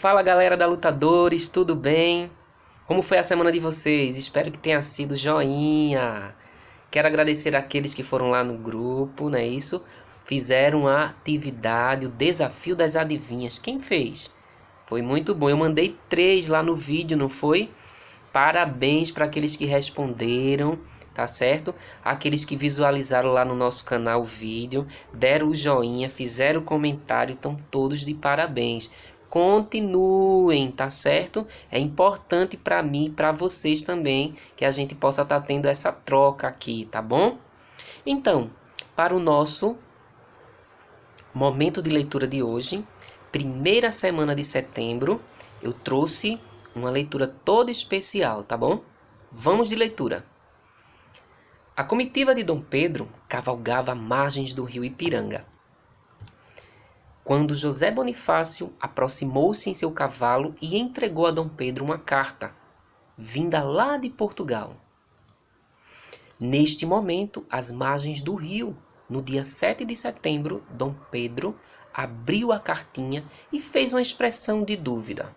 Fala galera da Lutadores, tudo bem? Como foi a semana de vocês? Espero que tenha sido joinha. Quero agradecer àqueles que foram lá no grupo, não é isso? Fizeram a atividade, o desafio das adivinhas. Quem fez? Foi muito bom. Eu mandei 3 lá no vídeo, não foi? Parabéns para aqueles que responderam, tá certo? Aqueles que visualizaram lá no nosso canal o vídeo, deram o joinha, fizeram o comentário, estão todos de parabéns. Continuem, tá certo? É importante para mim e para vocês também que a gente possa estar tendo essa troca aqui, tá bom? Então, para o nosso momento de leitura de hoje, primeira semana de setembro, eu trouxe uma leitura toda especial, tá bom? Vamos de leitura. A comitiva de Dom Pedro cavalgava à margens do rio Ipiranga. Quando José Bonifácio aproximou-se em seu cavalo e entregou a Dom Pedro uma carta, vinda lá de Portugal. Neste momento, às margens do rio, no dia 7 de setembro, Dom Pedro abriu a cartinha e fez uma expressão de dúvida.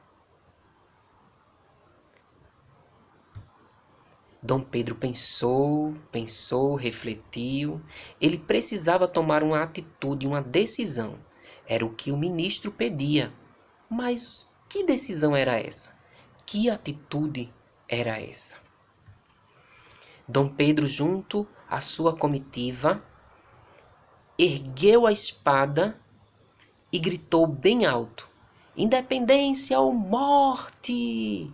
Dom Pedro pensou, refletiu. Ele precisava tomar uma atitude, uma decisão. Era o que o ministro pedia. Mas que decisão era essa? Que atitude era essa? Dom Pedro, junto à sua comitiva, ergueu a espada e gritou bem alto: "Independência ou morte!"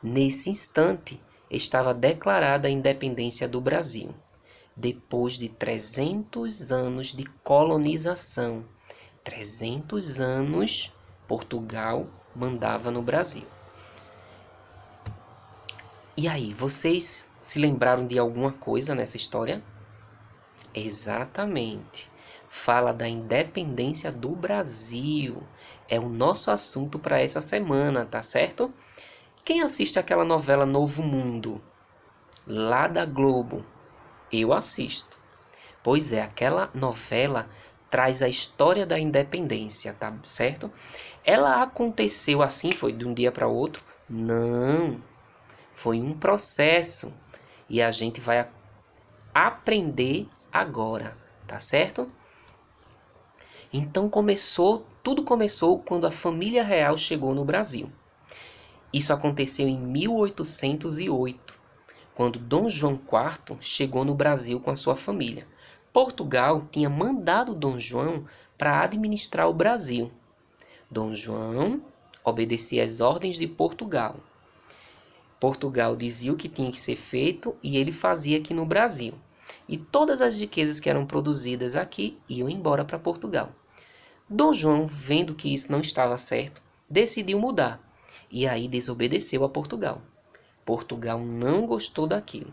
Nesse instante, estava declarada a independência do Brasil, depois de 300 anos de colonização. 300 anos Portugal mandava no Brasil. E aí, vocês se lembraram de alguma coisa nessa história? Exatamente. Fala da independência do Brasil. É o nosso assunto para essa semana, tá certo? Quem assiste aquela novela Novo Mundo, lá da Globo? Eu assisto. Pois é, aquela novela traz a história da independência, tá certo? Ela aconteceu assim, foi de um dia para outro? Não. Foi um processo. E a gente vai aprender agora, tá certo? Então tudo começou quando a família real chegou no Brasil. Isso aconteceu em 1808, quando Dom João IV chegou no Brasil com a sua família. Portugal tinha mandado Dom João para administrar o Brasil. Dom João obedecia às ordens de Portugal. Portugal dizia o que tinha que ser feito e ele fazia aqui no Brasil. E todas as riquezas que eram produzidas aqui iam embora para Portugal. Dom João, vendo que isso não estava certo, decidiu mudar. E aí desobedeceu a Portugal. Portugal não gostou daquilo.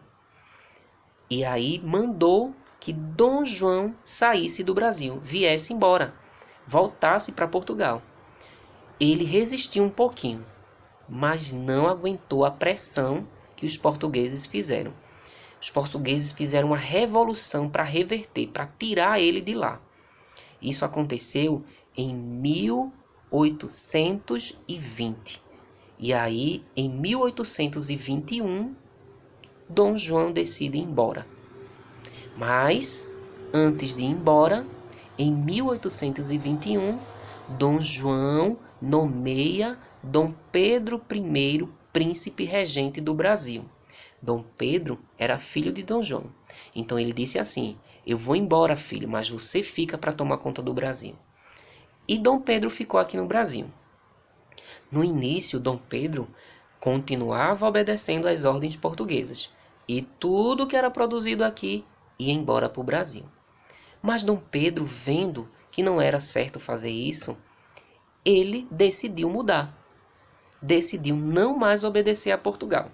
E aí mandou que Dom João saísse do Brasil, viesse embora, voltasse para Portugal. Ele resistiu um pouquinho, mas não aguentou a pressão que os portugueses fizeram. Os portugueses fizeram uma revolução para reverter, para tirar ele de lá. Isso aconteceu em 1820. E aí, em 1821, Dom João decide ir embora. Mas, antes de ir embora, em 1821, Dom João nomeia Dom Pedro I príncipe regente do Brasil. Dom Pedro era filho de Dom João. Então ele disse assim: "Eu vou embora, filho, mas você fica para tomar conta do Brasil." E Dom Pedro ficou aqui no Brasil. No início, Dom Pedro continuava obedecendo às ordens portuguesas e tudo que era produzido aqui ia embora para o Brasil. Mas Dom Pedro, vendo que não era certo fazer isso, ele decidiu mudar. Decidiu não mais obedecer a Portugal.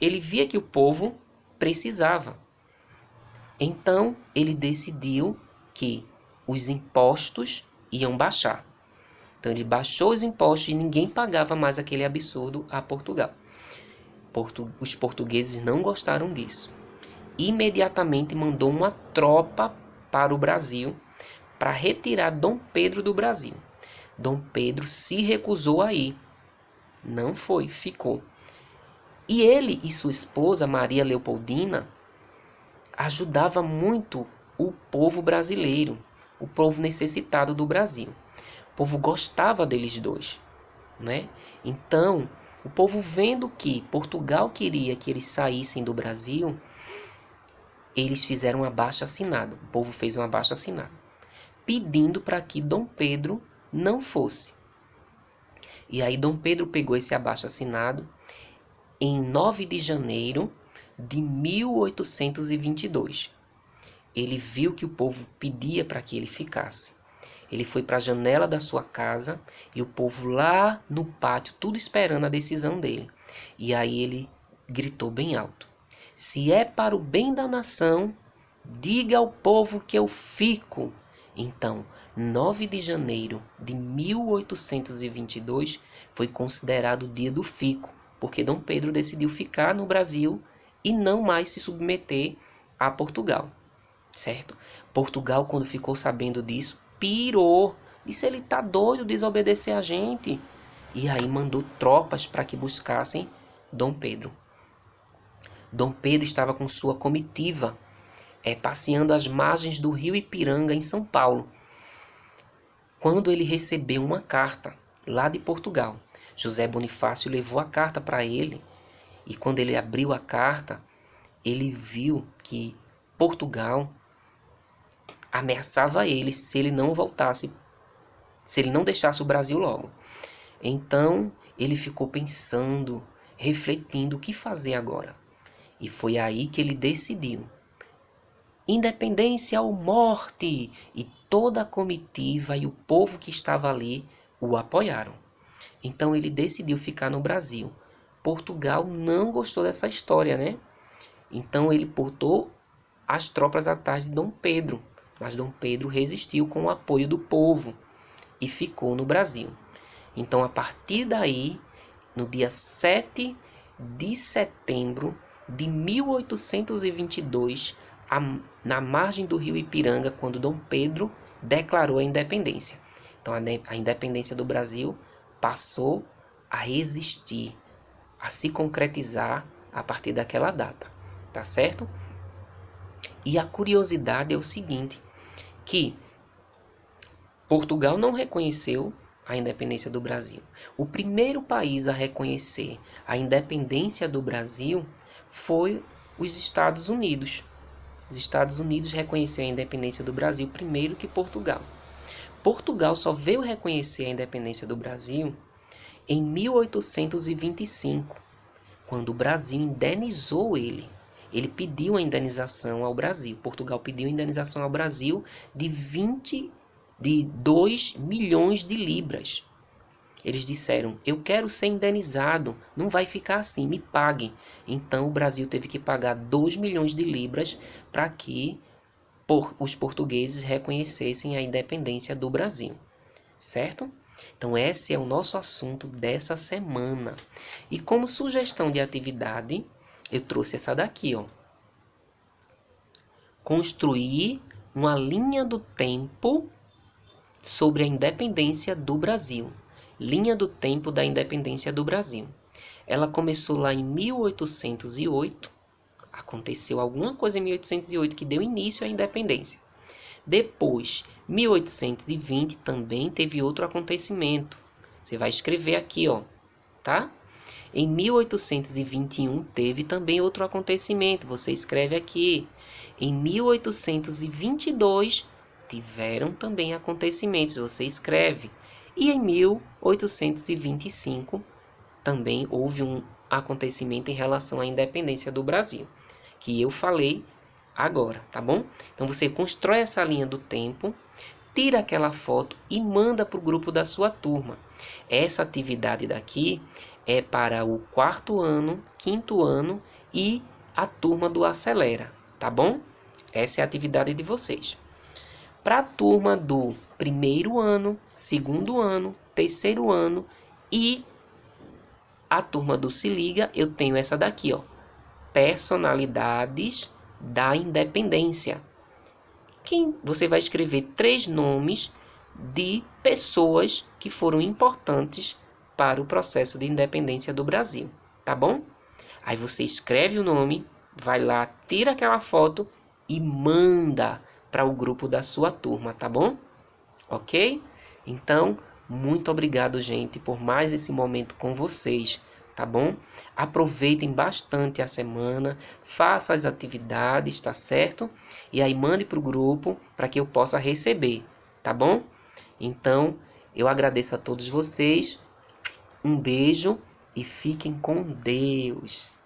Ele via que o povo precisava. Então, ele decidiu que os impostos iam baixar. Então ele baixou os impostos e ninguém pagava mais aquele absurdo a Portugal. Os portugueses não gostaram disso. Imediatamente mandou uma tropa para o Brasil para retirar Dom Pedro do Brasil. Dom Pedro se recusou a ir. Não foi, ficou. E ele e sua esposa, Maria Leopoldina, ajudava muito o povo brasileiro, o povo necessitado do Brasil. O povo gostava deles dois, né? Então, o povo vendo que Portugal queria que eles saíssem do Brasil, eles fizeram um abaixo-assinado. O povo fez um abaixo-assinado, pedindo para que Dom Pedro não fosse. E aí Dom Pedro pegou esse abaixo-assinado em 9 de janeiro de 1822. Ele viu que o povo pedia para que ele ficasse. Ele foi para a janela da sua casa e o povo lá no pátio, tudo esperando a decisão dele. E aí ele gritou bem alto: se é para o bem da nação, diga ao povo que eu fico. Então, 9 de janeiro de 1822 foi considerado o dia do fico, porque Dom Pedro decidiu ficar no Brasil e não mais se submeter a Portugal, certo? Portugal, quando ficou sabendo disso, pirou. Disse: ele tá doido de desobedecer a gente. E aí mandou tropas para que buscassem Dom Pedro. Dom Pedro estava com sua comitiva passeando às margens do rio Ipiranga, em São Paulo, quando ele recebeu uma carta lá de Portugal. José Bonifácio levou a carta para ele, e quando ele abriu a carta, ele viu que Portugal ameaçava ele se ele não voltasse, se ele não deixasse o Brasil logo. Então ele ficou pensando, refletindo o que fazer agora. E foi aí que ele decidiu: independência ou morte! E toda a comitiva e o povo que estava ali o apoiaram. Então ele decidiu ficar no Brasil. Portugal não gostou dessa história, né? Então ele portou as tropas atrás de Dom Pedro, mas Dom Pedro resistiu com o apoio do povo e ficou no Brasil. Então, a partir daí, no dia 7 de setembro de 1822, na margem do rio Ipiranga, quando Dom Pedro declarou a independência. Então, a independência do Brasil passou a existir, a se concretizar a partir daquela data, tá certo? E a curiosidade é o seguinte, que Portugal não reconheceu a independência do Brasil. O primeiro país a reconhecer a independência do Brasil foi os Estados Unidos. Os Estados Unidos reconheceram a independência do Brasil primeiro que Portugal. Portugal só veio reconhecer a independência do Brasil em 1825, quando o Brasil indenizou ele. Ele pediu a indenização ao Brasil. Portugal pediu a indenização ao Brasil de 2 milhões de libras. Eles disseram: eu quero ser indenizado, não vai ficar assim, me paguem. Então o Brasil teve que pagar 2 milhões de libras para que os portugueses reconhecessem a independência do Brasil, certo? Então esse é o nosso assunto dessa semana. E como sugestão de atividade, eu trouxe essa daqui, ó. Construir uma linha do tempo sobre a independência do Brasil. Linha do tempo da independência do Brasil. Ela começou lá em 1808. Aconteceu alguma coisa em 1808 que deu início à independência. Depois, 1820 também teve outro acontecimento. Você vai escrever aqui, ó, tá? Em 1821 teve também outro acontecimento. Você escreve aqui. Em 1822 tiveram também acontecimentos. Você escreve. E em 1825 também houve um acontecimento em relação à independência do Brasil, que eu falei agora, tá bom? Então você constrói essa linha do tempo, tira aquela foto e manda para o grupo da sua turma. Essa atividade daqui é para o 4º ano, 5º ano e a turma do Acelera, tá bom? Essa é a atividade de vocês. Para a turma do 1º ano, 2º ano, 3º ano e a turma do Se Liga, eu tenho essa daqui, ó. Personalidades da independência. Você vai escrever 3 nomes de pessoas que foram importantes para o processo de independência do Brasil, tá bom? Aí você escreve o nome, vai lá, tira aquela foto e manda para o grupo da sua turma, tá bom? Ok? Então, muito obrigado, gente, por mais esse momento com vocês, tá bom? Aproveitem bastante a semana, faça as atividades, tá certo? E aí mande para o grupo para que eu possa receber, tá bom? Então, eu agradeço a todos vocês, um beijo e fiquem com Deus.